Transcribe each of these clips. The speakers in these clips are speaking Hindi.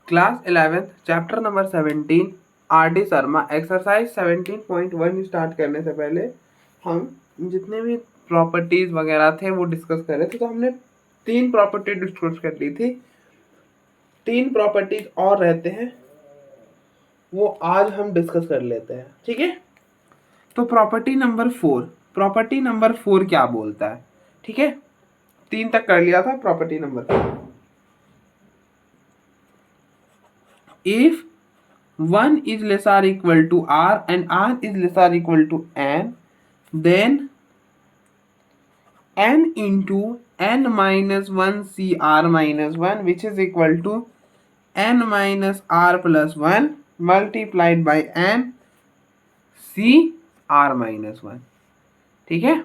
Class 11th chapter number 17 R D Sharma exercise 17.1 start करने से पहले हम जितने भी प्रॉपर्टीज वगैरह थे वो डिस्कस कर रहे थे। तो हमने 3 प्रॉपर्टी डिस्कस कर ली थी, 3 प्रॉपर्टीज और रहते हैं वो आज हम डिस्कस कर लेते हैं, ठीक है। तो प्रॉपर्टी नंबर 4 क्या बोलता है, ठीक है। 3 तक कर लिया था। Property number 4, if 1 is less or equal to r and r is less or equal to n, then n into n minus 1 cr minus 1 which is equal to n minus r plus 1 multiplied by n cr minus 1, ठीक है।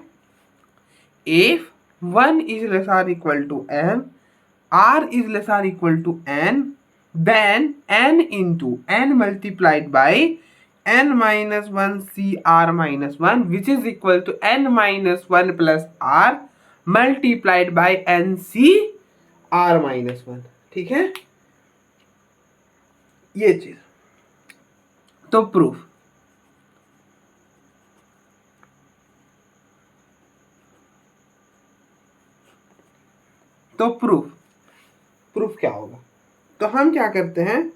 if 1 is less or equal to n, r is less or equal to n, then n into n multiplied by n minus 1 cr minus 1 which is equal to n minus 1 plus r multiplied by n c r minus 1, ठीक है। ये चीज तो प्रूफ, प्रूफ क्या होगा। तो हम क्या करते हैं,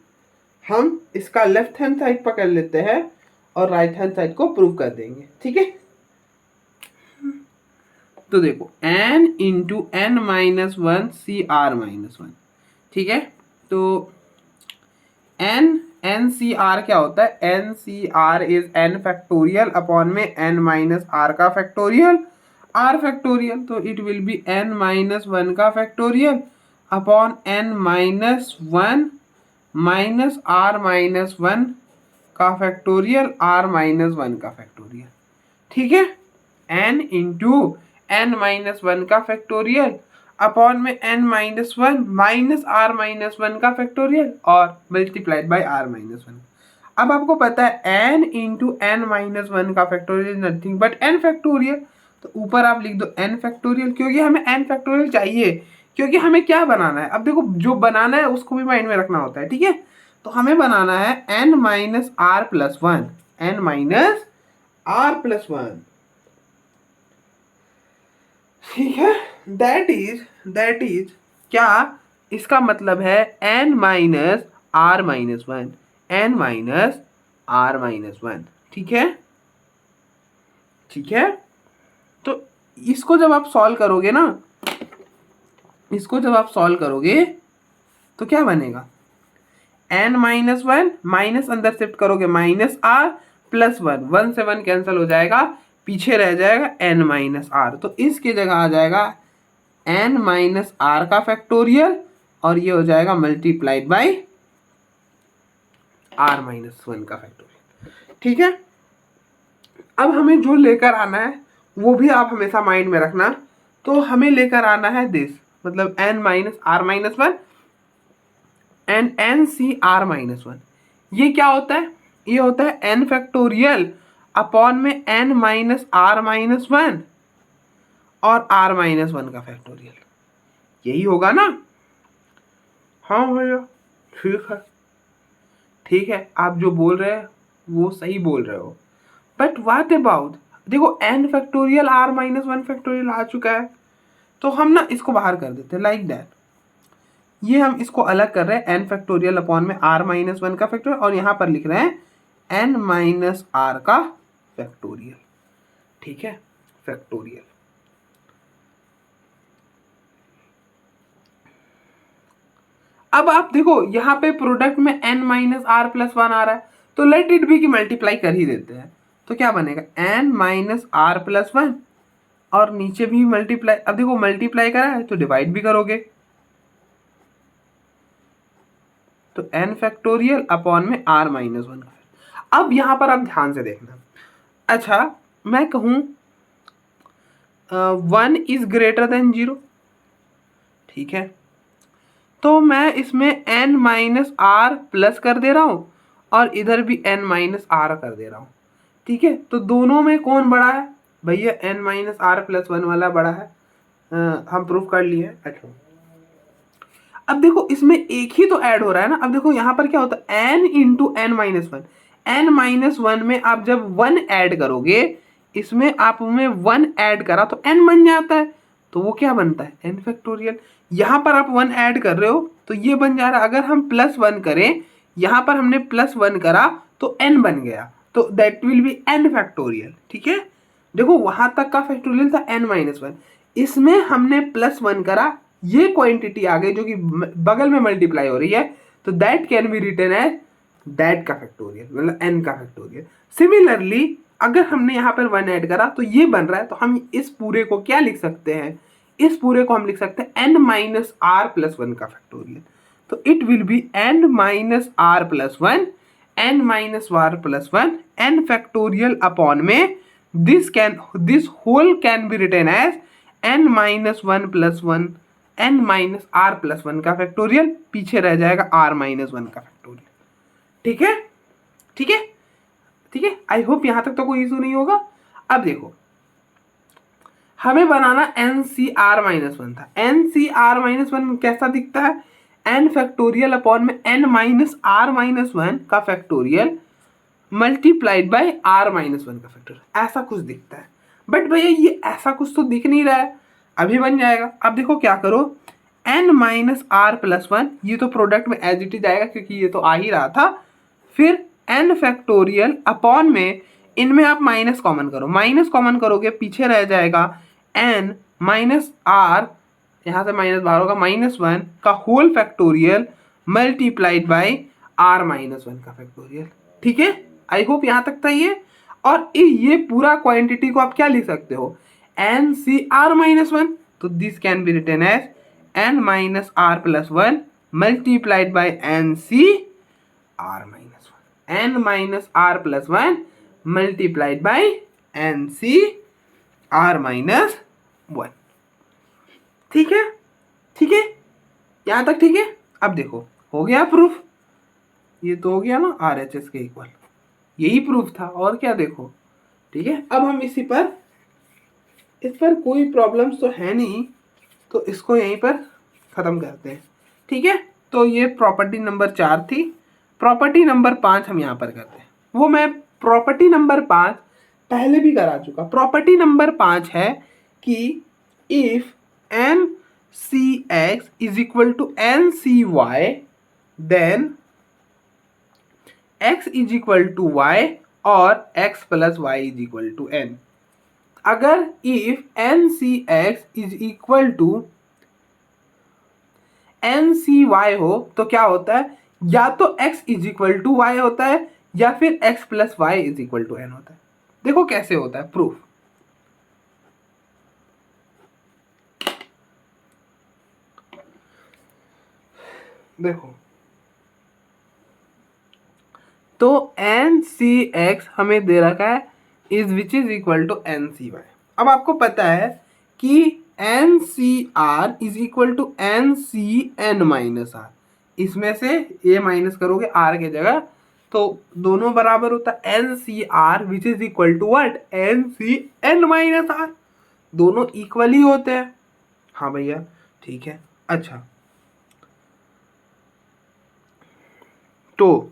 हम इसका लेफ्ट हैंड साइड पकड़ लेते हैं और राइट हैंड साइड को प्रूव कर देंगे, ठीक है। तो देखो n into n minus 1 C are minus 1, ठीक है। तो एन सी आर क्या होता है, n C r is n factorial upon में एन माइनस आर का फैक्टोरियल आर फैक्टोरियल, तो it will be n minus 1 का factorial upon n minus 1 minus are minus 1 का फैक्टोरियल आर माइनस 1 का फैक्टोरियल, ठीक है। n इंटू एन माइनस 1 का फैक्टोरियल अपॉन में n minus 1 minus are minus 1 का फैक्टोरियल और मल्टीप्लाइड बाय आर माइनस 1। अब आपको पता है n इंटू एन माइनस 1 का factorial nothing but n factorial, तो ऊपर आप लिख दो n फैक्टोरियल, क्योंकि हमें n फैक्टोरियल चाहिए, क्योंकि हमें क्या बनाना है। अब देखो जो बनाना है उसको भी माइंड में रखना होता है, ठीक है। तो हमें बनाना है n minus are plus 1, n minus are plus 1, ठीक है। दैट इज क्या, इसका मतलब है n minus are minus 1, n minus are minus 1, ठीक है, ठीक है। तो इसको जब आप सॉल्व करोगे ना, इसको जब आप सॉल्व करोगे तो क्या बनेगा, n माइनस 1 माइनस अंदर शिफ्ट करोगे माइनस आर प्लस 1, 1 से 1 कैंसिल हो जाएगा, पीछे रह जाएगा n माइनस आर, तो इसके जगह आ जाएगा n माइनस आर का फैक्टोरियल और ये हो जाएगा मल्टीप्लाइड बाय आर माइनस 1 का फैक्टोरियल, ठीक है। अब हमें जो लेकर आना है वो भी आप हमेशा माइंड में रखना। तो हमें लेकर आना है दिस, मतलब n minus are minus 1 and n C are minus 1। ये क्या होता है, ये होता है n फैक्टोरियल अपॉन में n माइनस आर माइनस 1 और r माइनस 1 का फैक्टोरियल, यही होगा ना। हाँ भैया ठीक है, ठीक है, आप जो बोल रहे हैं वो सही बोल रहे हो, बट व्हाट अबाउट, देखो n factorial r minus 1 factorial आ चुका है, तो हम ना इसको बाहर कर देते हैं लाइक दैट। ये हम इसको अलग कर रहे हैं n फैक्टोरियल अपॉन में r माइनस 1 का फैक्टोरियल और यहाँ पर लिख रहे हैं n माइनस r का फैक्टोरियल, ठीक है, फैक्टोरियल। अब आप देखो यहाँ पे प्रोडक्ट में n माइनस आर प्लस 1 आ रहा है, तो लेट इट बी की मल्टीप्लाई कर ही देते हैं। तो क्या बनेगा n माइनस आर प्लस 1 और नीचे भी मल्टीप्लाई, अब देखो मल्टीप्लाई करा है तो डिवाइड भी करोगे, तो n फैक्टोरियल अपॉन में r माइनस 1। अब यहाँ पर आप ध्यान से देखना, अच्छा मैं कहूँ 1 इज ग्रेटर देन 0, ठीक है, तो मैं इसमें n माइनस आर प्लस कर दे रहा हूँ और इधर भी n माइनस आर कर दे रहा हूँ, ठीक है। तो दोनों में कौन बड़ा है भैया, n माइनस आर प्लस 1 वाला बड़ा है, हम प्रूफ कर लिए। अच्छा अब देखो इसमें एक ही तो ऐड हो रहा है ना। अब देखो यहाँ पर क्या होता है, n into n minus one. n minus one में आप जब 1 ऐड करोगे, इसमें आपने 1 ऐड करा तो n बन जाता है, तो वो क्या बनता है, n फैक्टोरियल। यहाँ पर आप 1 ऐड कर रहे हो तो ये बन जा रहा है। अगर हम +1 करें, यहाँ पर हमने +1 करा तो n बन गया, तो that will be n factorial. ठीक है, देखो वहां तक का फैक्टोरियल था n माइनस वन, इसमें हमने +1 करा, ये क्वांटिटी आ गई जो कि बगल में मल्टीप्लाई हो रही है, तो that can be written as that का फैक्टोरियल, मतलब n का फैक्टोरियल। सिमिलरली अगर हमने यहाँ पर 1 ऐड करा तो ये बन रहा है, तो हम इस पूरे को क्या लिख सकते हैं, इस पूरे को हम लिख सकते हैं n minus are plus one का फैक्टोरियल। तो it will be n minus are plus one, n minus are plus one, n factorial upon में this whole can be written as n minus one plus one, n minus are plus one का फैक्टोरियल, पीछे रह जाएगा r माइनस वन का फैक्टोरियल। ठीक है, ठीक है, ठीक है, आई होप यहां तक तो कोई इशू नहीं होगा। अब देखो हमें बनाना N C are minus one था। N C are minus one कैसा दिखता है, एन फैक्टोरियल अपॉन में N minus are minus one का factorial multiplied by R minus one का फैक्टोरियल, ऐसा कुछ दिखता है। बट भैया ये ऐसा कुछ तो दिख नहीं रहा है, अभी बन जाएगा। अब देखो क्या करो, n minus are plus one, ये तो प्रोडक्ट में एज इट इज आएगा क्योंकि ये तो आ ही रहा था। फिर एन फैक्टोरियल अपॉन में, इनमें आप माइनस कॉमन करो, माइनस कॉमन करोगे पीछे रह जाएगा एन माइनस आर, यहाँ से माइनस बाहर होगा, माइनस वन का whole factorial multiplied by r minus one का फैक्टोरियल। ठीक है, आई होप यहाँ तक था ये। और ये पूरा क्वांटिटी को आप क्या लिख सकते हो, N C are minus one, तो this can be written as N minus are plus one multiplied by N C are minus one, N minus are plus one multiplied by N C are minus one. ठीक है, ठीक है, यहां तक ठीक है। अब देखो हो गया प्रूफ, ये तो हो गया ना आर एच एस के इक्वल, यही प्रूफ था और क्या। देखो ठीक है, अब हम इस पर कोई प्रॉब्लम्स तो है नहीं, तो इसको यहीं पर खत्म करते हैं। ठीक है, तो ये प्रॉपर्टी नंबर 4 थी। प्रॉपर्टी नंबर 5 हम यहाँ पर करते हैं, वो मैं प्रॉपर्टी नंबर 5 पहले भी करा चुका। प्रॉपर्टी नंबर 5 है कि if n C x is equal to N C y, then x is equal to Y और x plus Y is equal to n। अगर if n C x is equal to N C y हो तो क्या होता है, या तो x is equal to y होता है या फिर x plus Y is equal to n होता है। देखो कैसे होता है प्रूफ। देखो तो एन सी एक्स हमें दे रखा है is which is equal to N C y. अब आपको पता है कि n C r is equal to N C N minus r, इसमें से ये माइनस करोगे आर के जगह तो दोनों बराबर होता है n C r which is equal to what, n C N minus r, दोनों इक्वल ही होते हैं। हाँ भैया ठीक है। अच्छा तो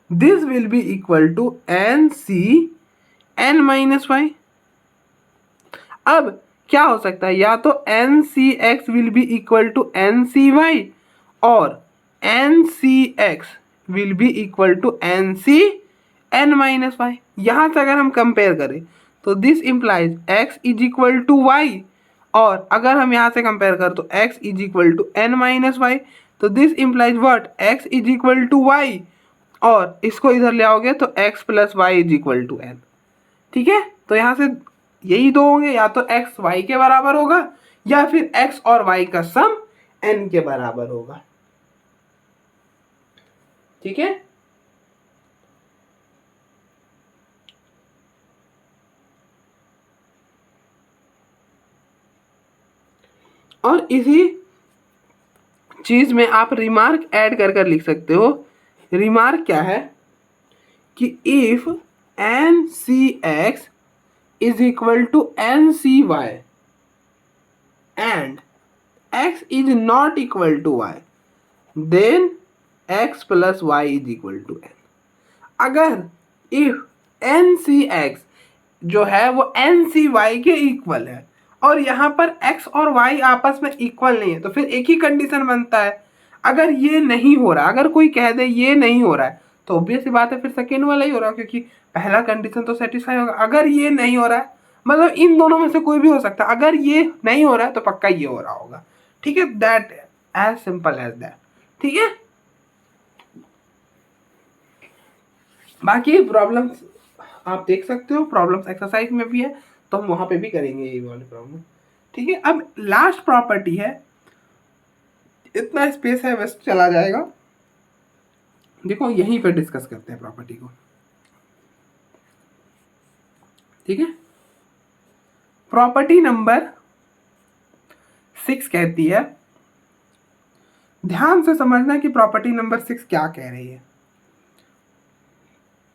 this will be equal to N C N minus Y. अब क्या हो सकता है, या तो N C X will be equal to N C Y और N C X will be equal to N C N minus Y. यहां से अगर हम कंपेयर करें तो this implies X is equal to Y, और अगर हम यहां से कंपेयर करें तो X is equal to N minus Y, तो this implies what, x is equal to Y, और इसको इधर ले आओगे तो x plus Y is equal to n. ठीक है, तो यहाँ से यही दो होंगे, या तो x y के बराबर होगा या फिर x और y का सम n के बराबर होगा। ठीक है, और इसी चीज में आप रिमार्क ऐड कर कर लिख सकते हो। रिमार्क क्या है कि if n C x is equal to N C y and x is not equal to y, then x plus y is equal to n. अगर if NCX जो है वो NCY के इक्वल है और यहाँ पर x और y आपस में इक्वल नहीं है, तो फिर एक ही कंडीशन बनता है। अगर ये नहीं हो रहा, अगर कोई कह दे ये नहीं हो रहा है, तो ऑब्वियस सी बात है फिर सेकेंड वाला ही हो रहा है, क्योंकि पहला कंडीशन तो सेटिस्फाई होगा। अगर ये नहीं हो रहा है, मतलब इन दोनों में से कोई भी हो सकता है, अगर ये नहीं हो रहा है तो पक्का ये हो रहा होगा। ठीक है, that as simple as that. ठीक है, बाकी प्रॉब्लम्स आप देख सकते हो, प्रॉब्लम्स एक्सरसाइज में भी है, तो हम वहां पे भी करेंगे ये वाले प्रॉब्लम। ठीक है, अब लास्ट प्रॉपर्टी है, इतना स्पेस है वेस्ट चला जाएगा। देखो यहीं पे डिस्कस करते हैं प्रॉपर्टी को। ठीक है, प्रॉपर्टी नंबर 6 कहती है, ध्यान से समझना कि प्रॉपर्टी नंबर 6 क्या कह रही है।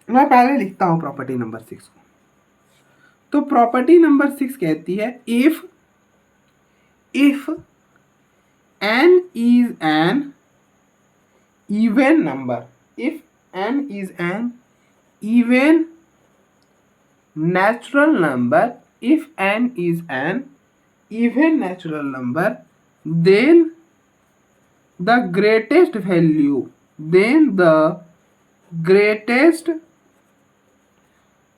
मैं पहले लिखता हूं प्रॉपर्टी नंबर 6 को। तो प्रॉपर्टी नंबर 6 कहती है, if n is an even number, if n is an even natural number, if n is an even natural number, then the greatest value, then the greatest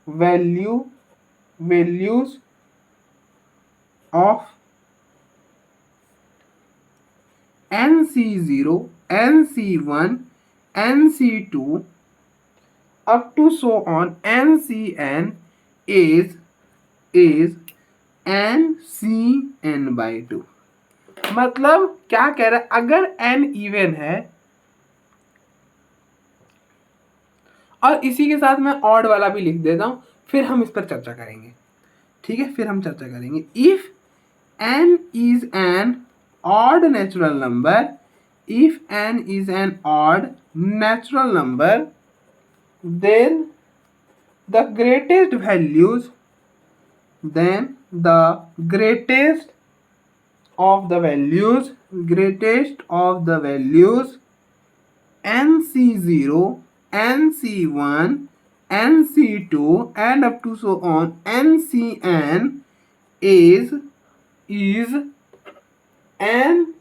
values of NC0, NC1, NC2 up to so on NCN is NCN by 2। मतलब क्या कह रहा है, अगर n इवन है और इसी के साथ मैं ऑड वाला भी लिख देता हूं, फिर हम इस पर चर्चा करेंगे। ठीक है, फिर हम चर्चा करेंगे। If n is an odd natural number, if n is an odd natural number, then the greatest values, then the greatest of the values NC0, NC1, NC2 and up to so on NCN is n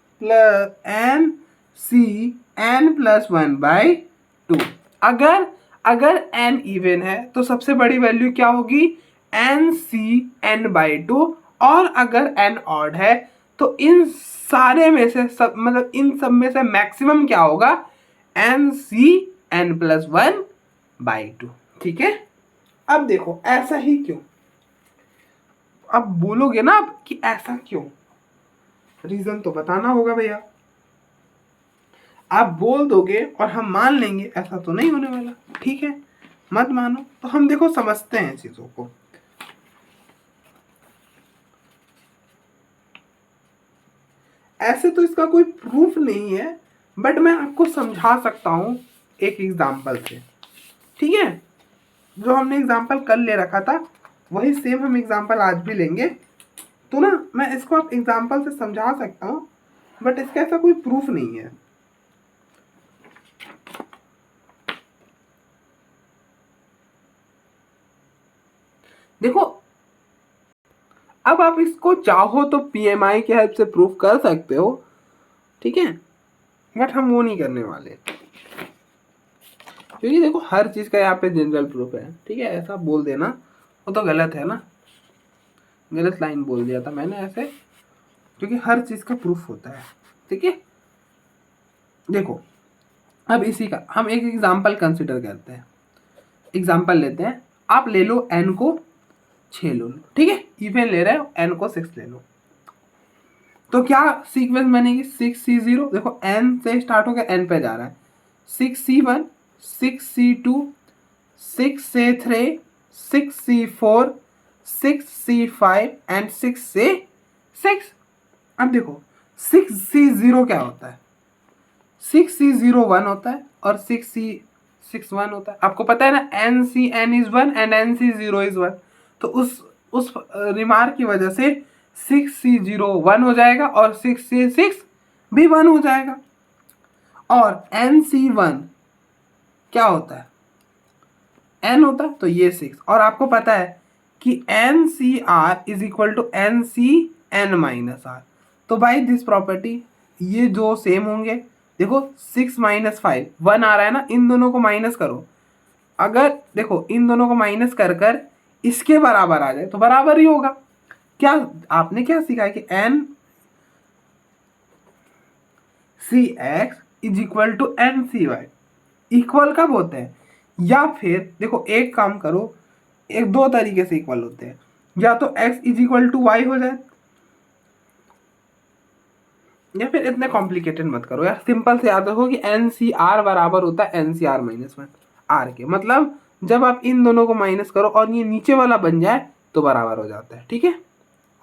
c n plus 1 by 2। अगर n इवन है तो सबसे बड़ी वैल्यू क्या होगी, n c n by 2, और अगर n ऑड है तो इन सारे में से सब, मतलब इन सब में से मैक्सिमम क्या होगा, n c n plus 1 by 2। ठीक है, अब देखो ऐसा ही क्यों, अब बोलोगे ना आप कि ऐसा क्यों, रीजन तो बताना होगा भैया। आप बोल दोगे और हम मान लेंगे, ऐसा तो नहीं होने वाला। ठीक है, मत मानो, तो हम देखो समझते हैं चीजों को। ऐसे तो इसका कोई प्रूफ नहीं है, बट मैं आपको समझा सकता हूं एक एग्जाम्पल से। ठीक है, जो हमने एग्जाम्पल कल ले रखा था वही सेम हम एग्जाम्पल आज भी लेंगे। तो ना मैं इसको आप एग्जाम्पल से समझा सकता हूं, बट इसका ऐसा कोई प्रूफ नहीं है। देखो अब आप इसको चाहो तो पीएमआई की हेल्प से प्रूफ कर सकते हो, ठीक है, बट हम वो नहीं करने वाले, क्योंकि देखो हर चीज का यहाँ पे जनरल प्रूफ है। ठीक है, ऐसा बोल देना वो तो गलत है ना, गलत लाइन बोल दिया था मैंने ऐसे, क्योंकि हर चीज का प्रूफ होता है। ठीक है, देखो अब इसी का हम एक एग्जाम्पल कंसिडर करते हैं। एग्जाम्पल लेते हैं, आप ले लो n को 6 ले लो। ठीक है, इवन ले रहे हो, n को 6 ले लो, तो क्या सीक्वेंस बनेगी, 6C0, देखो n से स्टार्ट होकर n पे जा रहा है, 6C1, 6C2, 6C3, 6C4, 6C5 and 6C6। अब देखो 6C0 क्या होता है, 6C0 1 होता है और 6C6 1 होता है। आपको पता है ना, NCN is 1 and NC0 is 1। तो उस रिमार्क की वजह से 6C0 1 हो जाएगा और 6C6 भी 1 हो जाएगा। और NC1 क्या होता है, n होता है, तो ये 6। और आपको पता है कि NCR is equal to NCN-R। तो भाई दिस प्रॉपर्टी, ये जो सेम होंगे, देखो 6 - 5 1 आ रहा है ना, इन दोनों को माइनस करो। अगर देखो इन दोनों को माइनस कर कर इसके बराबर आ जाए तो बराबर ही होगा। क्या आपने क्या सीखा है कि NCX is equal to NCY। इक्वल कब होते हैं, या फिर देखो एक काम करो, एक दो तरीके से इक्वल होते हैं, या तो x is equal to y हो जाए, या फिर इतने कॉम्प्लिकेटेड मत करो यार, सिंपल से याद रखो कि NCR बराबर होता है NCR - 1 R के। मतलब जब आप इन दोनों को माइनस करो और ये नीचे वाला बन जाए तो बराबर हो जाता है, ठीक है।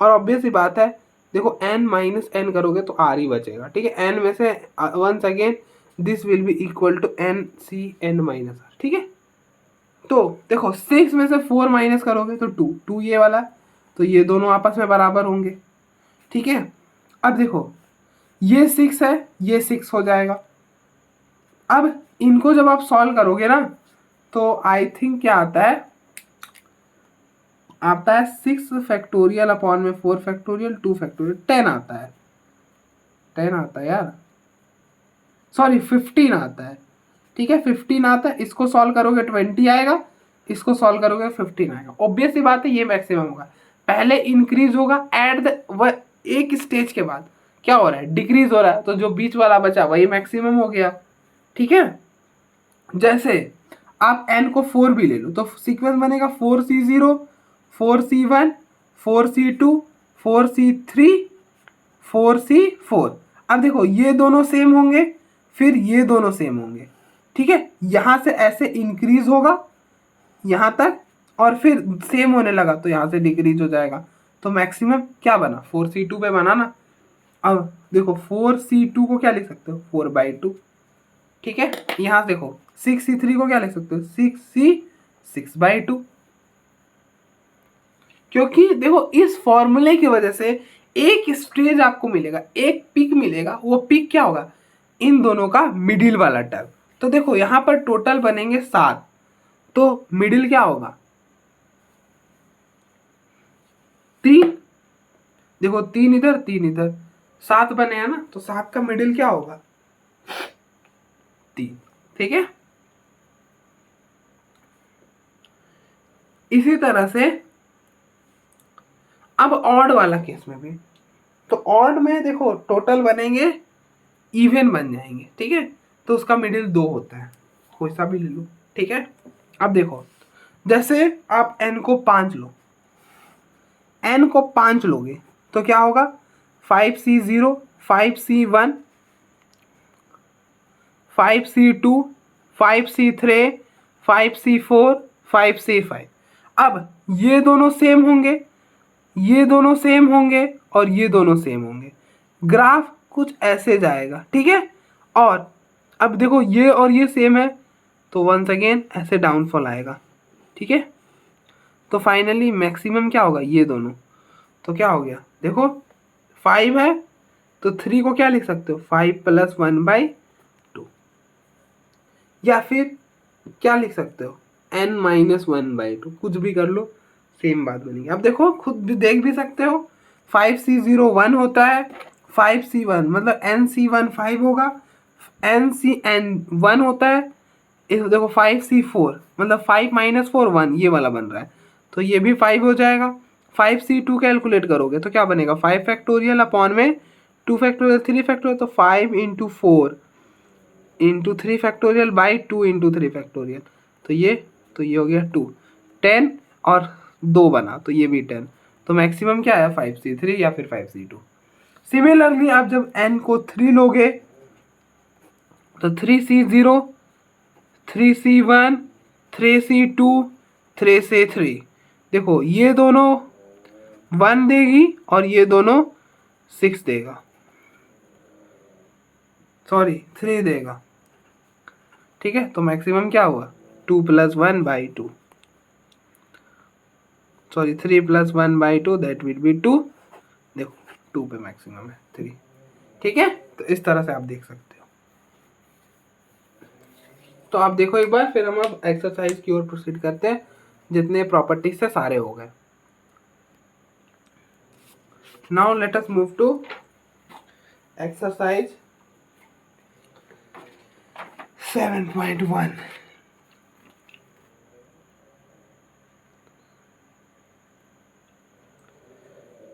और ऑब्वियस ही बात है, देखो n - n करोगे तो r ही बचेगा, ठीक है। n में से once again this will be equal to NCN - R, ठीक है। तो देखो 6 में से 4 माइनस करोगे तो 2 2 ये वाला, तो ये दोनों आपस में बराबर होंगे, ठीक है। अब देखो ये 6 है, ये 6 हो जाएगा। अब इनको जब आप सॉल्व करोगे ना तो आई थिंक क्या आता है, 6 फैक्टोरियल अपॉन में 4 फैक्टोरियल 2 फैक्टोरियल 10 आता है, 10 आता है यार, सॉरी 15 आता है, ठीक है। 15 आता है, इसको सॉल्व करोगे 20 आएगा, इसको सॉल्व करोगे 15 आएगा। ऑब्वियस सी बात है ये मैक्सिमम होगा, पहले इंक्रीज होगा एट द एक स्टेज के बाद क्या हो रहा है, डिक्रीज हो रहा है, तो जो बीच वाला बचा वही मैक्सिमम हो गया, ठीक है। जैसे आप n को 4 भी ले लो तो सीक्वेंस बनेगा 4C0 4C1 4C2 4C3 4C4। अब देखो ये दोनों सेम होंगे, फिर ये दोनों सेम होंगे, ठीक है। यहां से ऐसे इंक्रीज होगा यहां तक, और फिर सेम होने लगा तो यहां से डिक्रीज हो जाएगा, तो मैक्सिमम क्या बना 4C2 पे बना ना। अब देखो 4C2 को क्या लिख सकते हो 4/2, ठीक है। यहां देखो 6C3 को क्या लिख सकते हो 6C6/2, क्योंकि देखो इस फॉर्मूले की वजह से एक स्टेज आपको मिलेगा, एक पिक मिलेगा, वो पिक क्या होगा इन दोनों का मिडिल वाला टर्म। तो देखो यहां पर टोटल बनेंगे 7, तो मिडिल क्या होगा 3, देखो 3 इधर 3 इधर 7 बने हैं ना, तो 7 का मिडिल क्या होगा 3, ठीक है। इसी तरह से अब ऑड वाला केस में भी, तो ऑड में देखो टोटल बनेंगे इवन बन जाएंगे, ठीक है। तो उसका मिडिल 2 होता है, कोई सा भी ले लो, ठीक है। अब देखो जैसे आप n को 5 लो, n को 5 लोगे तो क्या होगा 5C0 5C1 5C2 5C3 5C4 5C5। अब ये दोनों सेम होंगे, ये दोनों सेम होंगे और ये दोनों सेम होंगे, ग्राफ कुछ ऐसे जाएगा, ठीक है। और अब देखो ये और ये सेम है तो वंस अगेन ऐसे डाउनफॉल आएगा, ठीक है। तो फाइनली मैक्सिमम क्या होगा ये दोनों, तो क्या हो गया देखो 5 है तो 3 को क्या लिख सकते हो 5 + 1/2, या फिर क्या लिख सकते हो n - 1/2, कुछ भी कर लो सेम बात बनेगी। अब देखो खुद भी देख भी सकते हो 5C0 1 होता है, 5C1 मतलब NC1 5 होगा, NCN 1 होता है, इस देखो 5C4 मतलब 5 - 4 1 ये वाला बन रहा है, तो ये भी 5 हो जाएगा। 5C2 कैलकुलेट करोगे तो क्या बनेगा 5 फैक्टोरियल अपॉन में 2 फैक्टोरियल 3 फैक्टोरियल, तो 5 × 4 × 3 फैक्टोरियल बाई 2 × 3 फैक्टोरियल, तो ये हो गया 2 10 और 2 बना तो ये भी 10, तो मैक्सिमम क्या है 5C3 या फिर 5C2। सिमिलरली आप जब n को 3 लोगे तो 3C0 3C1 3C2 3C3, देखो ये दोनों 1 देगी और ये दोनों 6 देगा, सॉरी 3 देगा, ठीक है। तो मैक्सिमम क्या हुआ 2 + 1/2, सॉरी 3 + 1/2 दैट विल बी 2, 2 पे मैक्सिमम है 3। ठीक है, तो इस तरह से आप देख सकते हो। तो आप देखो एक बार, फिर हम अब एक्सरसाइज की ओर प्रोसीड करते हैं। जितने प्रॉपर्टीज से सारे हो गए। Now let us move to exercise 7.1।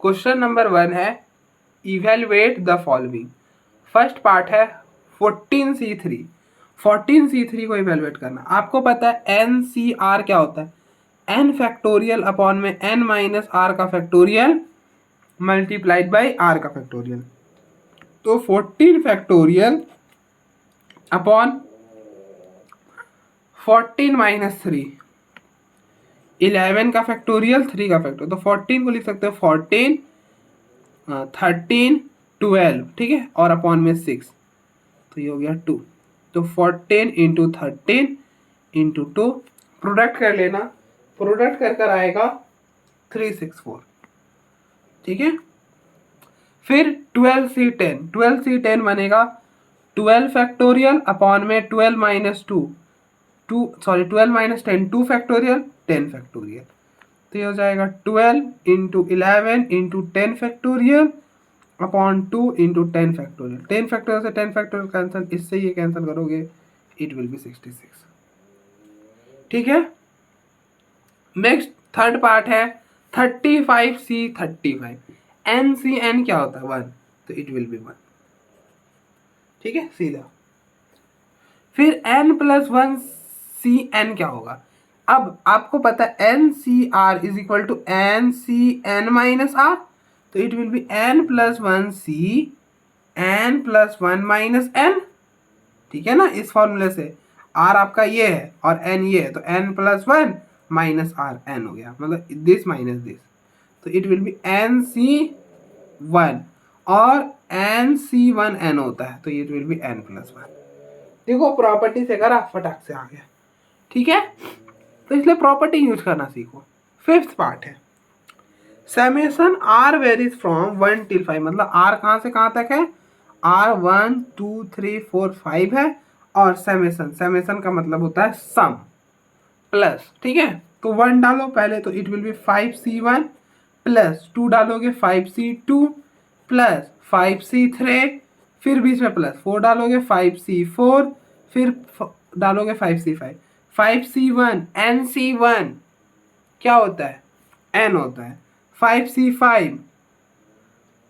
Question number 1 है evaluate the following. First part है 14C3। 14C3 को इवेलुएट करना। आपको पता है NCR क्या होता है, n फैक्टोरियल अपॉन में n माइनस आर का फैक्टोरियल मल्टीप्लाइड बाई r का फैक्टोरियल। तो 14 फैक्टोरियल अपॉन 14 माइनस 3, 11 का फैक्टोरियल 3 का फैक्टोरियल। तो 14 को लिख सकते हो 14, 13, 12, ठीक है, और अपॉन में 6, तो ये हो गया 2। तो 14 इंटू 13 इंटू 2, प्रोडक्ट कर लेना, प्रोडक्ट कर कर आएगा 364। ठीक है, फिर 12C10, 12C10 बनेगा 12 फैक्टोरियल अपॉन में 12 माइनस 12 माइनस 10, 2 फैक्टोरियल 10 फैक्टोरियल। तो ये हो जाएगा 12 into 11 into 10 factorial upon 2 into 10 factorial. 10 factorial से 10 फैक्टोरियल कैंसिल, इससे ये कैंसिल करोगे, इट विल बी 66। ठीक है, नेक्स्ट थर्ड पार्ट है 35C35। NCN क्या होता है 1, तो इट विल बी 1। ठीक है, सीधा। फिर n+1CN क्या होगा। अब आपको पता है NCR is equal to NCN minus R, तो it will be n+1C n+1 minus n। ठीक है ना, इस फॉर्मूले से R आपका ये है और n ये है, तो n+1 माइनस R n हो गया, मतलब दिस माइनस दिस, तो इट विल बी NC1 और NC1 n होता है, तो इट विल बी n+1। देखो प्रॉपर्टी से करा, फटाक से आ गया। ठीक है, तो इसलिए प्रॉपर्टी यूज करना सीखो। फिफ्थ पार्ट है summation R varies from 1 till 5, मतलब R कहाँ से कहाँ तक है, R 1 2 3 4 5 है, और समेशन, समेशन का मतलब होता है सम प्लस। ठीक है, तो 1 डालो पहले, तो it will B 5C1 plus 2 डालोगे 5C2 प्लस 5C3, फिर बीच में प्लस 4 डालोगे 5C4, फिर डालोगे 5C5, 5C1 NC1 क्या होता है, n होता है, 5C5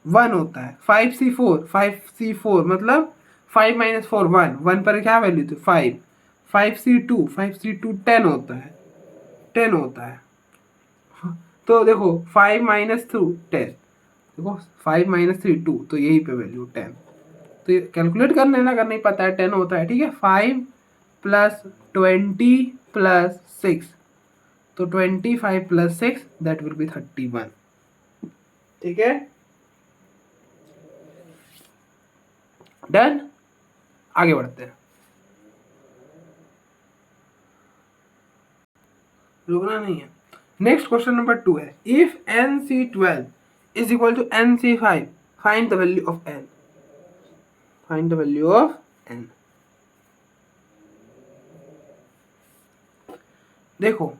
1 होता है, 5C4 मतलब 5 माइनस 4 1, 1 पर क्या वैल्यू थी 5, 5C2 10 होता है, 10 होता है। तो देखो 5 माइनस 2 10, देखो 5 माइनस 3 2, तो यही पे वैल्यू 10। तो ये कैलकुलेट कर लेना अगर नहीं पता है, 10 होता है। ठीक है, 5 प्लस 20 प्लस 6, तो 25 प्लस 6 दैट विल बी 31। ठीक है, डन, आगे बढ़ते हैं, रुकना नहीं है। नेक्स्ट क्वेश्चन नंबर 2 है if NC12 is equal to NC5 find the value of n। Find the value of n। देखो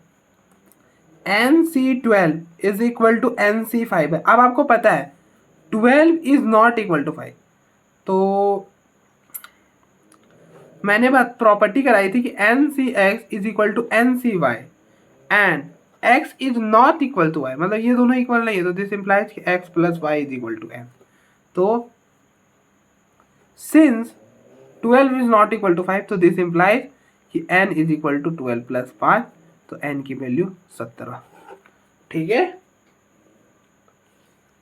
NC12 is equal to NC5 है। अब आपको पता है 12 इज नॉट इक्वल टू 5, तो मैंने बात प्रॉपर्टी कराई थी कि NCX is equal to NCY and x is not equal to y, मतलब ये दोनों इक्वल नहीं है, तो दिस इंप्लाइज कि x plus Y is equal to n। तो since 12 is not equal to 5, तो दिस इंप्लाइज कि n is equal to 12 plus 5, तो n की वैल्यू 17। ठीक है,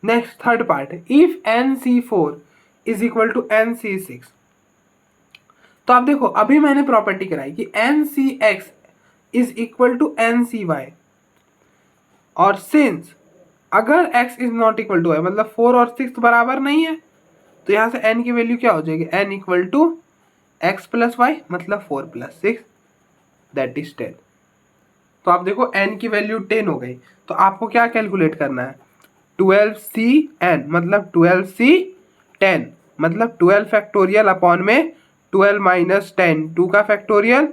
नेक्स्ट थर्ड पार्ट है if NC4 is equal to NC6। तो आप देखो अभी मैंने प्रॉपर्टी कराई कि NCX is equal to NCY, और सिंस अगर x is not equal to y, मतलब 4 और 6 बराबर नहीं है, तो यहाँ से n की वैल्यू क्या हो जाएगी, n equal to x plus Y, मतलब 4 प्लस 6 दैट इज 10। तो आप देखो n की वैल्यू 10 हो गई, तो आपको क्या कैलकुलेट करना है, 12cn मतलब 12c10 मतलब 12 फैक्टोरियल अपॉन में 12 माइनस 10 2 का फैक्टोरियल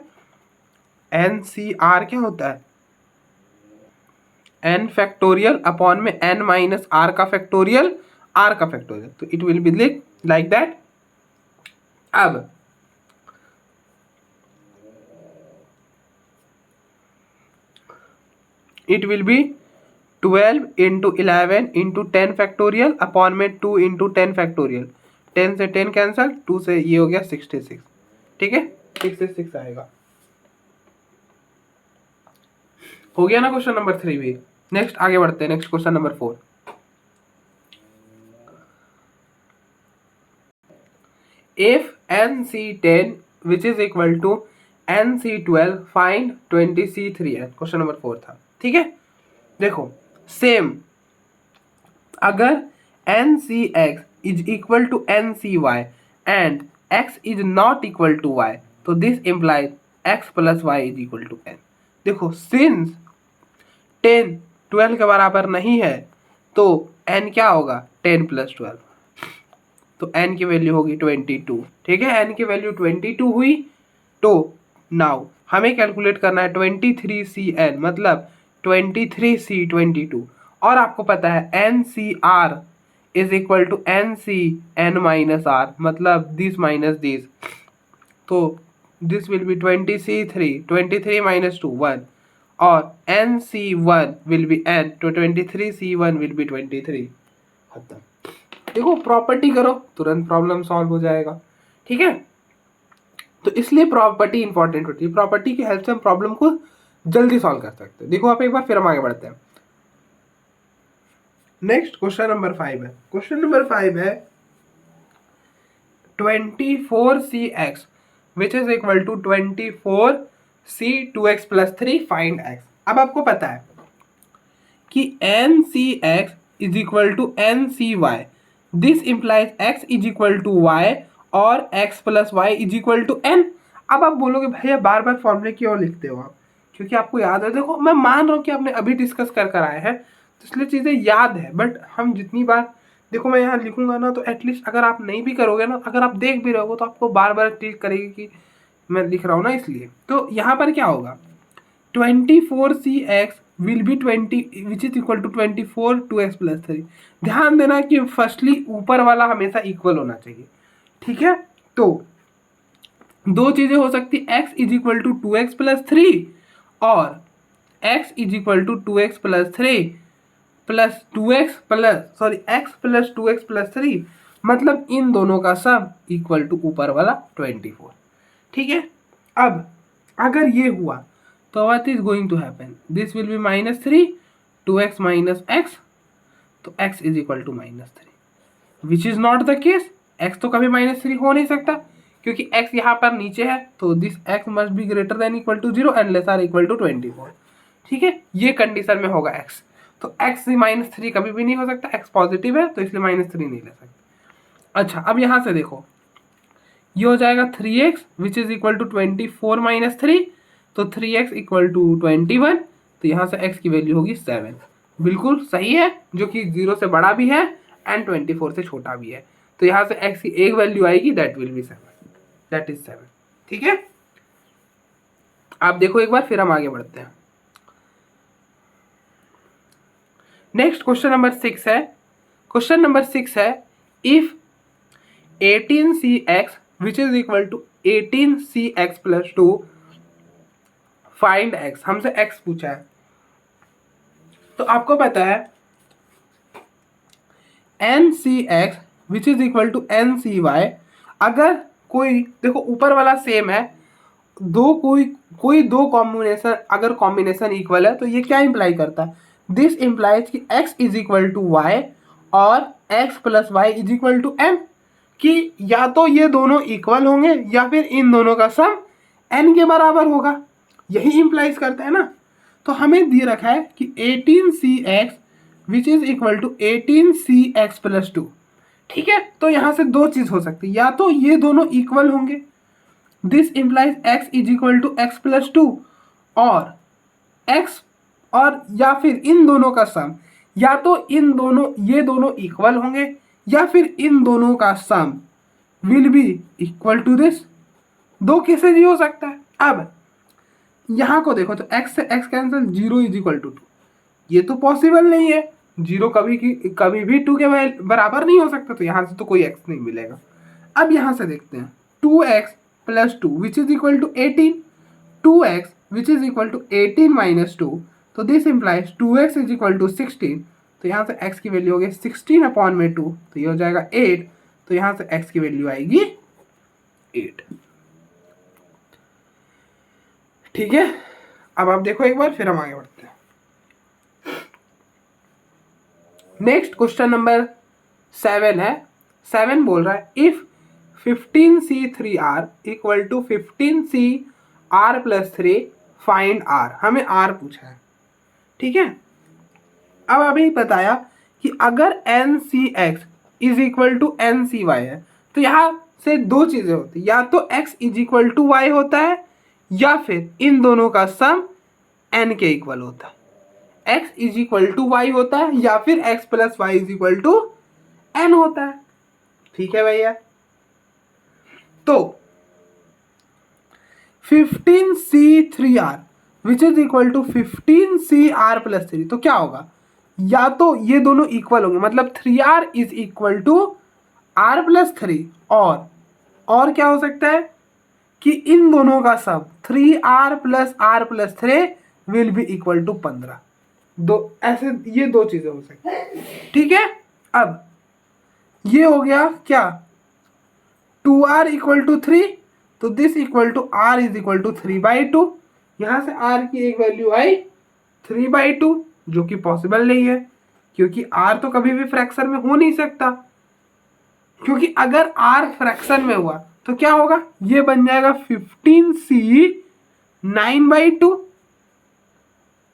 NCR क्या होता है n फैक्टोरियल अपॉन में n माइनस r का फैक्टोरियल r का फैक्टोरियल, तो it will be like that. अब it will be 12 into 11 into 10 factorial upon में 2 इंटू 10 फैक्टोरियल, 10 से 10 कैंसल, 2 से ये हो गया 66, ठीक है 66 आएगा। हो गया ना क्वेश्चन नंबर 3 भी। नेक्स्ट आगे बढ़ते हैं, next question number 4। If NC10 which is equal to NC12 find 20C3n, question number 4 था, ठीक है। देखो सेम, अगर NCX is equal to NCY and X is not equal to Y, तो this implies X plus Y is equal to N। देखो सिंस 10 12 के बराबर नहीं है तो n क्या होगा 10 प्लस 12, तो n की वैल्यू होगी 22, ठीक है। n की वैल्यू 22 हुई तो नाउ हमें कैलकुलेट करना है 23cn मतलब 23c22, और आपको पता है NCR is equal to NCn minus R मतलब दिस माइनस दिस, तो दिस विल बी 23 माइनस 2 1 और NC1 विल बी n, तो 23c1 विल बी 23, खत्म। देखो प्रॉपर्टी करो तुरंत प्रॉब्लम सॉल्व हो जाएगा, ठीक है। तो इसलिए प्रॉपर्टी इंपॉर्टेंट होती है, प्रॉपर्टी की हेल्प से हम प्रॉब्लम को जल्दी सॉल्व कर सकते हैं। देखो आप एक बार फिर हम आगे बढ़ते हैं। नेक्स्ट क्वेश्चन नंबर 5 है, क्वेश्चन नंबर 5 है 24cx which is equal to 24c2x plus 3 find x। अब आपको पता है कि NCX is equal to NCY, this implies x is equal to y और x plus Y is equal to n। अब आप बोलोगे भैया बार बार फॉर्मूले क्यों लिखते हो आप, क्योंकि आपको याद है। देखो मैं मान रहा हूँ कि आपने अभी डिस्कस कर आए हैं तो इसलिए चीज़ें याद है, बट हम जितनी बार देखो मैं यहाँ लिखूंगा ना तो एटलीस्ट अगर आप नहीं भी करोगे ना, अगर आप देख भी रहोगे तो आपको बार बार क्लिक करेगी कि मैं लिख रहा हूँ ना, इसलिए। तो यहाँ पर क्या होगा 24cx will be 20 which is equal to 24 2x plus 3। ध्यान देना कि फर्स्टली ऊपर वाला हमेशा इक्वल होना चाहिए, ठीक है। तो दो चीजें हो सकती, x is equal to 2x plus 3 और x is equal to 2x plus 3 plus 2x plus sorry x plus 2x plus 3, मतलब इन दोनों का सम इक्वल टू ऊपर वाला 24, ठीक है। अब अगर ये हुआ तो what is going to happen, this will be -3 2x minus x, तो x is equal to -3 which is not the case, x तो कभी -3 हो नहीं सकता क्योंकि x यहाँ पर नीचे है, तो this x must be greater than equal to 0 and less or equal to 24, ठीक है। ये कंडीशन में होगा x, तो x -3 कभी भी नहीं हो सकता, x पॉजिटिव है तो इसलिए -3 नहीं ले सकते। अच्छा अब यहाँ से देखो ये हो जाएगा 3x which is equal to 24 minus 3, तो 3x इक्वल टू 21, तो यहाँ से x की वैल्यू होगी 7, बिल्कुल सही है, जो कि 0 से बड़ा भी है एंड 24 से छोटा भी है। तो यहाँ से x की एक वैल्यू आएगी that will be 7, that is 7, ठीक है। आप देखो एक बार फिर हम आगे बढ़ते हैं। नेक्स्ट क्वेश्चन नंबर 6 है, क्वेश्चन नंबर 6 है if 18cx which is equal to 18cx plus 2 find x, हमसे x पूछा है। तो आपको पता है NCX which is equal to NCY, अगर कोई देखो ऊपर वाला सेम है, दो कोई दो कॉम्बिनेशन अगर कॉम्बिनेशन इक्वल है तो ये क्या इंप्लाई करता है, दिस इंप्लाइज कि x is equal to y और x plus Y is equal to n, कि या तो ये दोनों इक्वल होंगे या फिर इन दोनों का सम n के बराबर होगा, यही इंप्लाइज करता है ना। तो हमें दिए रखा है कि 18cx which is equal to 18cx plus 2, ठीक है। तो यहाँ से दो चीज हो सकती है, या तो ये दोनों इक्वल होंगे, this implies x is equal to x plus 2 और x, और या फिर इन दोनों का सम, या तो इन दोनों, ये दोनों इक्वल होंगे, या फिर इन दोनों का sum will be equal to this. दो केसेज ही हो सकता है। अब यहाँ को देखो तो x से x cancel, 0 is equal to 2, ये तो पॉसिबल नहीं है, 0 कभी भी 2 के बराबर नहीं हो सकता, तो यहाँ से तो कोई x नहीं मिलेगा। अब यहाँ से देखते हैं 2x plus 2 which is equal to 18, 2x which is equal to 18 minus 2, तो this implies 2x is equal to 16, तो यहाँ से x की वैल्यू हो गई 16 अपॉन में 2, तो ये हो जाएगा 8, तो यहाँ से x की वैल्यू आएगी 8। ठीक है, अब आप देखो एक बार, फिर हम आगे बढ़ते हैं। नेक्स्ट क्वेश्चन नंबर 7 है। 7 बोल रहा है if 15c3r equal to 15cr plus 3 find r। हमें r पूछा है। ठीक है, अब अभी बताया कि अगर ncx is equal to ncy है, तो यहाँ से दो चीजें होती, या तो x is equal to y होता है, या फिर इन दोनों का सम n के इक्वल होता है। x is equal to y होता है, या फिर x plus Y is equal to n होता है। ठीक है भैया, तो 15c3r which is equal to 15cr plus 3, तो क्या होगा, या तो ये दोनों इक्वल होंगे, मतलब 3r is equal to r plus 3, और क्या हो सकता है कि इन दोनों का sum 3r plus r plus 3 will be equal to 15। दो ऐसे, ये दो चीजें हो सकती है। ठीक है, अब ये हो गया क्या, 2r इक्वल टू 3, तो this equal to r is equal to 3/2। यहां से r की एक वैल्यू आई 3/2, जो कि पॉसिबल नहीं है, क्योंकि r तो कभी भी फ्रैक्शन में हो नहीं सकता, क्योंकि अगर r फ्रैक्शन में हुआ तो क्या होगा, ये बन जाएगा 15c 9/2,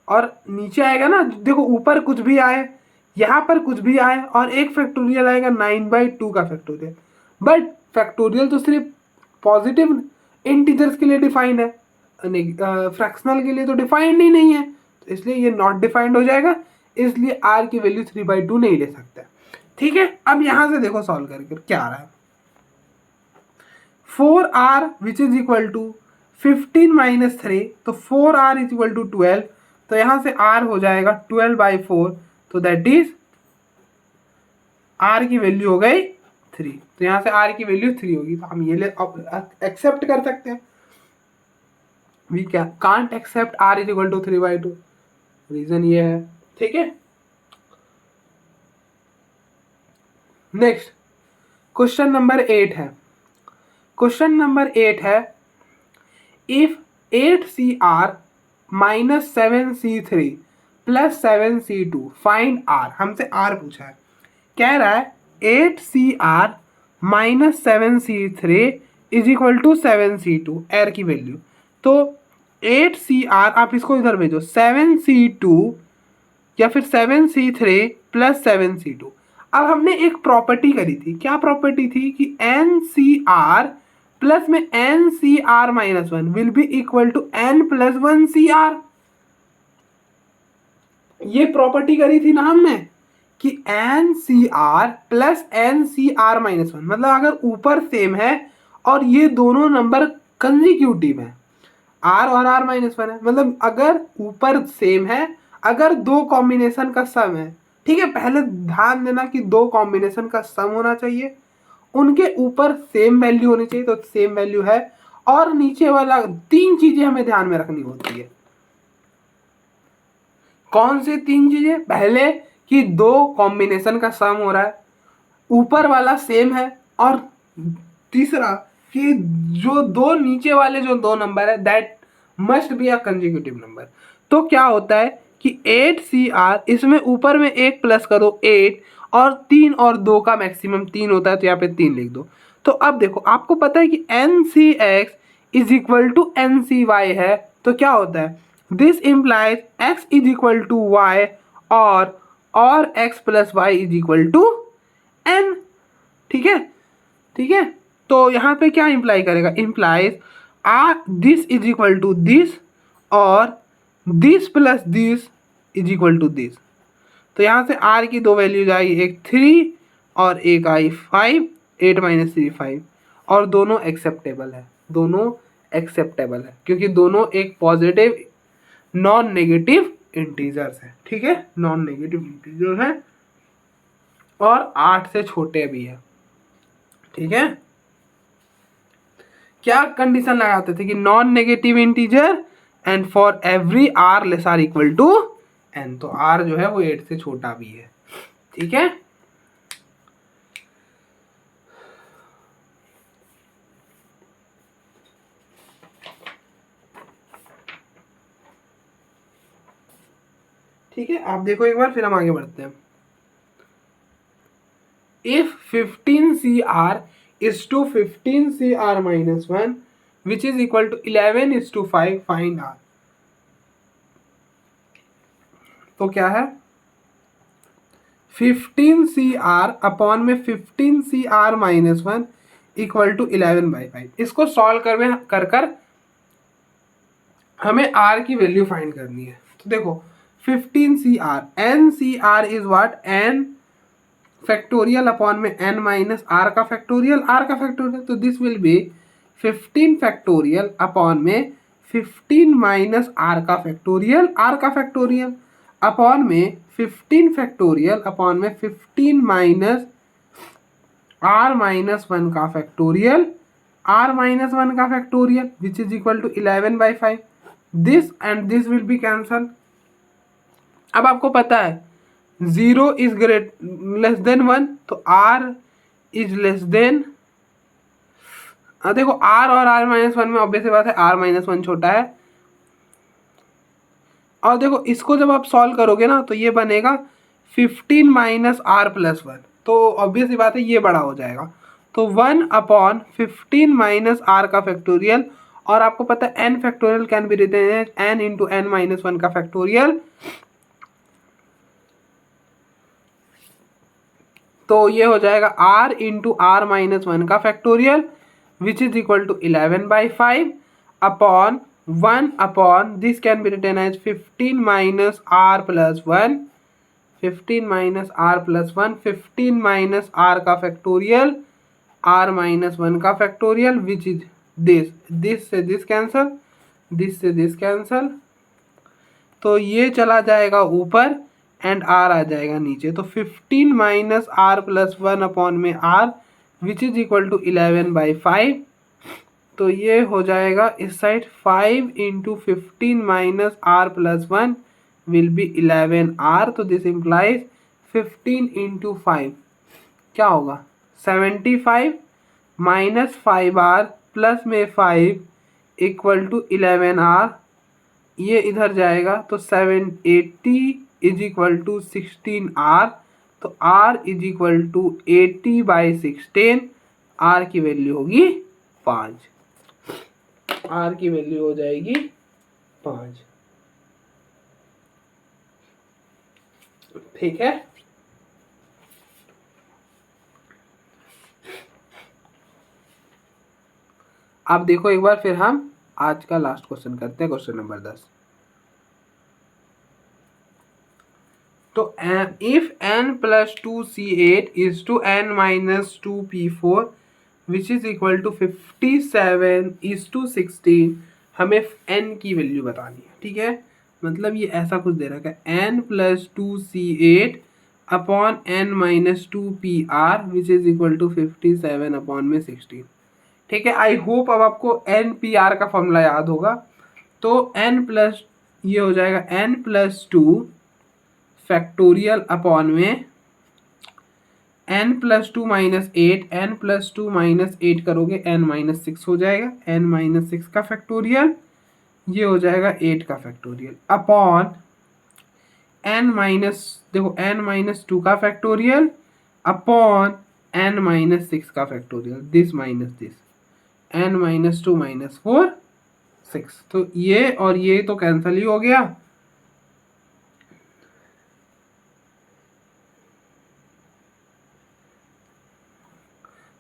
और नीचे आएगा ना, देखो ऊपर कुछ भी आए, यहाँ पर कुछ भी आए, और एक फैक्टोरियल आएगा 9/2 का फैक्टोरियल, बट फैक्टोरियल तो सिर्फ पॉजिटिव इंटीजर्स के लिए डिफाइंड है, फ्रैक्शनल के लिए तो डिफाइंड ही नहीं है, तो इसलिए ये नॉट डिफाइंड हो जाएगा, इसलिए r की वैल्यू 3/2 नहीं ले सकते। ठीक है, अब यहां से देखो सॉल्व करके क्या आ रहा है, 4r which is equal to 15 minus 3, तो 4r इज इक्वल टू 12, तो यहां से r हो जाएगा 12/4, तो दैट इज r की वैल्यू हो गई 3, तो यहां से r की वैल्यू 3 होगी, तो हम ये एक्सेप्ट कर सकते हैं। We can't accept r is equal to 3/2, reason ये है। ठीक है, नेक्स्ट क्वेश्चन नंबर 8 है। क्वेश्चन नंबर 8 है if 8cr minus 7c3 plus 7c2 find r। हमसे r पूछा है, कह रहा है 8cr minus 7c3 is equal to 7c2, r की वैल्यू, तो 8cr आप इसको इधर भेजो, 7c2 या फिर 7c3 प्लस 7c2। अब हमने एक प्रॉपर्टी करी थी, क्या प्रॉपर्टी थी कि ncr प्लस में ncr minus 1 will be equal to n plus 1cr। ये प्रॉपर्टी करी थी ना हमने कि ncr प्लस ncr माइनस 1, मतलब अगर ऊपर सेम है और ये दोनों नंबर कंजिक्यूटिव है, r और r माइनस 1 है, मतलब अगर ऊपर सेम है, अगर दो कॉम्बिनेशन का सम है। ठीक है, पहले ध्यान देना कि दो कॉम्बिनेशन का सम होना चाहिए, उनके ऊपर सेम वैल्यू होनी चाहिए, तो सेम वैल्यू है, और नीचे वाला 3 चीजें हमें ध्यान में रखनी होती है। कौन सी 3 चीजें, पहले कि दो कॉम्बिनेशन का सम हो रहा है, ऊपर वाला सेम है, और तीसरा कि जो दो नीचे वाले जो दो नंबर है that must be a consecutive number. तो क्या होता है कि 8cr, इसमें ऊपर में एक प्लस करो 8, और 3 और 2 का मैक्सिमम 3 होता है, तो यहाँ पे 3 लिख दो। तो अब देखो आपको पता है कि ncx is equal to ncy है, तो क्या होता है, this implies x is equal to y और x plus Y is equal to n। ठीक है, ठीक है, तो यहाँ पे क्या इम्प्लाई करेगा, implies this is equal to this और this plus this is equal to this. तो यहाँ से r की दो वैल्यूज आई, एक 3 और एक आई 5, 8 माइनस 3 5, और दोनों एक्सेप्टेबल है, दोनों एक्सेप्टेबल है क्योंकि दोनों एक पॉजिटिव नॉन नेगेटिव इंटीजर्स है। ठीक है, नॉन नेगेटिव इंटीजर है और 8 से छोटे भी है। ठीक है, क्या कंडीशन लगाते थे कि non negative integer and for every r less or equal to n, तो r जो है वो 8 से छोटा भी है। ठीक है, ठीक है, आप देखो एक बार, फिर हम आगे बढ़ते हैं। If 15cr is to 15cr minus 1 which is equal to 11 is to 5, find r। तो क्या है, 15cr अपॉन में 15cr माइनस 1 इक्वल टू 11/5। इसको सॉल्व कर हमें r की वैल्यू फाइंड करनी है। तो देखो 15cr, ncr is what, n factorial upon में n माइनस r का फैक्टोरियल, तो this will B 15 factorial upon में 15 माइनस r का फैक्टोरियल, अपॉन में 15 फैक्टोरियल अपॉन में 15 माइनस r माइनस 1 का factorial, which is equal to 11/5। This and this will be cancel. अब आपको पता है 0 इज लेस देन 1, तो r इज लेस देन, देखो r और r माइनस 1 में ऑब्वियस बात है r माइनस 1 छोटा है, और देखो इसको जब आप सॉल्व करोगे ना तो ये बनेगा 15 माइनस r प्लस 1, तो ऑब्वियस बात है ये बड़ा हो जाएगा, तो 1 अपॉन 15 माइनस r का फैक्टोरियल, और आपको पता है n factorial can be written as n into n minus 1 का फैक्टोरियल, तो ये हो जाएगा r इंटू r माइनस 1 का factorial which is equal to 11/5 upon 1 upon this can be written as 15 minus r plus 1, 15 minus r plus 1, 15 minus r का फैक्टोरियल, r माइनस 1 का फैक्टोरियल विच इज दिस से दिस कैंसल, दिस से दिस कैंसल, तो ये चला जाएगा ऊपर एंड r आ जाएगा नीचे, तो 15 माइनस r प्लस 1 अपॉन में r which is equal to 11/5, तो ये हो जाएगा इस side 5 into 15 minus r plus 1 will be 11r, तो दिस इम्प्लाइज 15 इंटू 5 क्या होगा 75 माइनस 5r प्लस में 5 इक्वल टू 11r, ये इधर जाएगा तो 780 इज इक्वल टू 16r, तो r is equal to 80/16, r की वैल्यू होगी 5, r की वैल्यू हो जाएगी 5। ठीक है, आप देखो एक बार, फिर हम आज का लास्ट क्वेश्चन करते हैं, क्वेश्चन नंबर 10। तो if n plus 2c8 is to n minus 2p4 which is equal to 57 is to 16, हमें n की वैल्यू बतानी है। ठीक है, मतलब ये ऐसा कुछ दे रखा है n plus 2c8 upon n minus 2pr which is equal to 57 upon में 16। ठीक है, आई होप अब आपको एन पी आर का फॉर्मूला याद होगा। तो n प्लस, ये हो जाएगा n प्लस 2 फैक्टोरियल अपॉन में n plus 2 minus 8, n plus 2 minus 8 करोगे n माइनस 6 हो जाएगा, n माइनस 6 का फैक्टोरियल, ये हो जाएगा 8 का फैक्टोरियल अपॉन n माइनस, देखो n माइनस 2 का फैक्टोरियल अपॉन n माइनस 6 का factorial, this minus this, n minus 2 minus 4 6, तो ये और ये तो कैंसिल ही हो गया,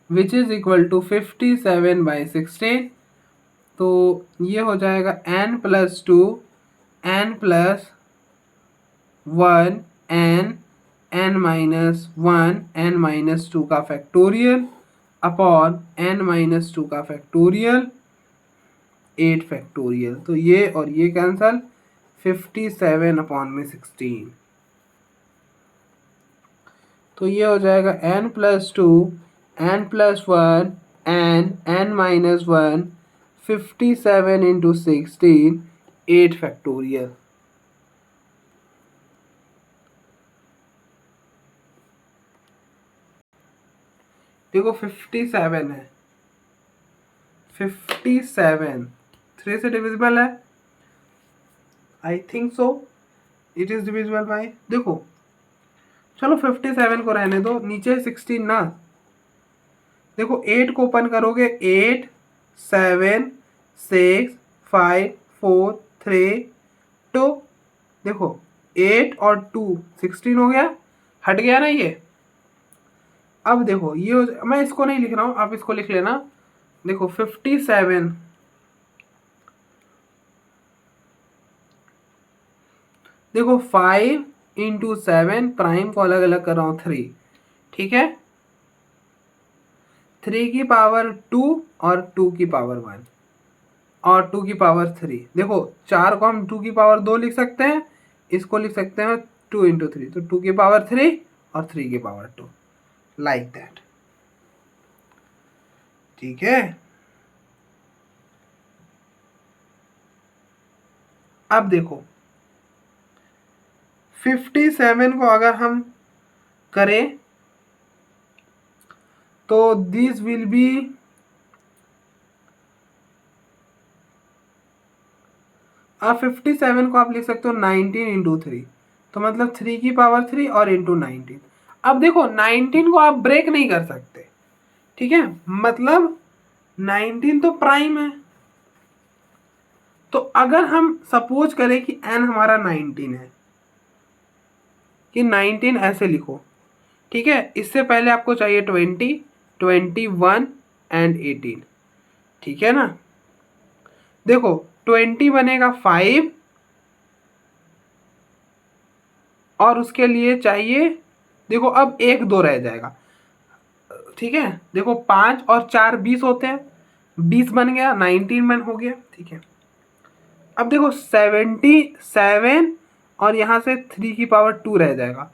विच इज इक्वल टू 57/16, तो ये हो जाएगा n plus 2 n plus 1 n n-1 n-2 का फैक्टोरियल अपॉन n-2 का फैक्टोरियल 8 फैक्टोरियल। तो ये और ये कैंसल, 57 अपॉन में 16। तो ये हो जाएगा n+2 n+1 n-1 57 into 16 8 factorial. देखो 57 है, 57 3 से डिविजिबल है, I think so it is divisible by, देखो चलो 57 को रहने दो, नीचे 16 ना, देखो 8 को ओपन करोगे 8 7 6 5 4 3 2, देखो 8 और 2 16 हो गया, हट गया ना ये। अब देखो ये मैं इसको नहीं लिख रहा हूँ, आप इसको लिख लेना। देखो 57, देखो 5 इंटू 7, प्राइम को अलग अलग कर रहा हूँ 3, ठीक है, 3 की पावर 2 और 2 की पावर 1 और 2 की पावर 3। देखो 4 को हम 2 की पावर 2 लिख सकते हैं, इसको लिख सकते हैं 2 इंटू 3, तो 2 की पावर 3 और 3 की पावर 2, लाइक दैट, ठीक है। अब देखो 57 को अगर हम करें तो दिस विल बी, अब 57 को आप लिख सकते हो 19 इंटू 3, तो मतलब 3 की पावर 3 और इंटू 19। अब देखो 19 को आप ब्रेक नहीं कर सकते, ठीक है, मतलब 19 तो प्राइम है। तो अगर हम सपोज करें कि n हमारा 19 है, कि 19 ऐसे लिखो, ठीक है, इससे पहले आपको चाहिए 20 21 एंड 18, ठीक है ना। देखो 20 बनेगा 5 और उसके लिए चाहिए, देखो अब 1 2 रह जाएगा, ठीक है, देखो 5 और 4 20 होते हैं, 20 बन गया, 19 बन हो गया, ठीक है। अब देखो 77 और यहाँ से 3 की पावर 2 रह जाएगा,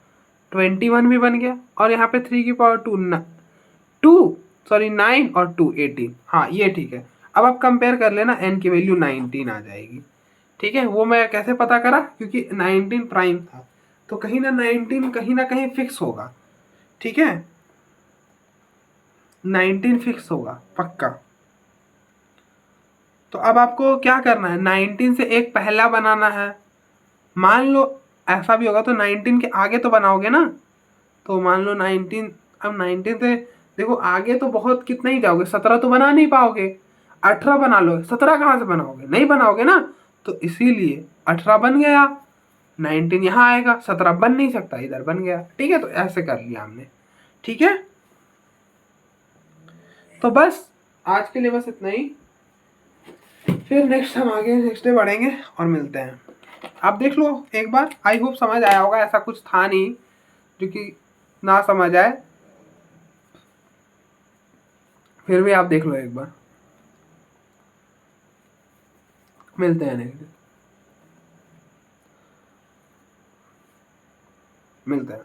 21 भी बन गया, और यहाँ पे 3 की पावर 9 और 2 18, हाँ ये ठीक है। अब आप कंपेयर कर लेना, n की वैल्यू 19 आ जाएगी, ठीक है। वो मैं कैसे पता करा, क्योंकि 19 प्राइम था, तो कहीं ना 19 कहीं ना कहीं फिक्स होगा, ठीक है, 19 फिक्स होगा पक्का। तो अब आपको क्या करना है, 19 से एक पहला बनाना है, मान लो ऐसा भी होगा तो 19 के आगे तो बनाओगे ना, तो मान लो 19, अब 19 से देखो आगे तो बहुत कितना ही जाओगे, 17 तो बना नहीं पाओगे, 18 बना लो, 17 कहाँ से बनाओगे, नहीं बनाओगे ना, तो इसीलिए 18 बन गया, 19 यहाँ आएगा, 17 बन नहीं सकता, इधर बन गया, ठीक है। तो ऐसे कर लिया हमने, ठीक है। तो बस आज के लिए बस इतना ही, फिर नेक्स्ट हम आगे नेक्स्ट डे बढ़ेंगे और मिलते हैं। आप देख लो एक बार, आई होप समझ आया होगा, ऐसा कुछ था नहीं जो कि ना समझ आए, फिर भी आप देख लो एक बार। मिलते हैं नेक्स्ट डे, मिलते हैं।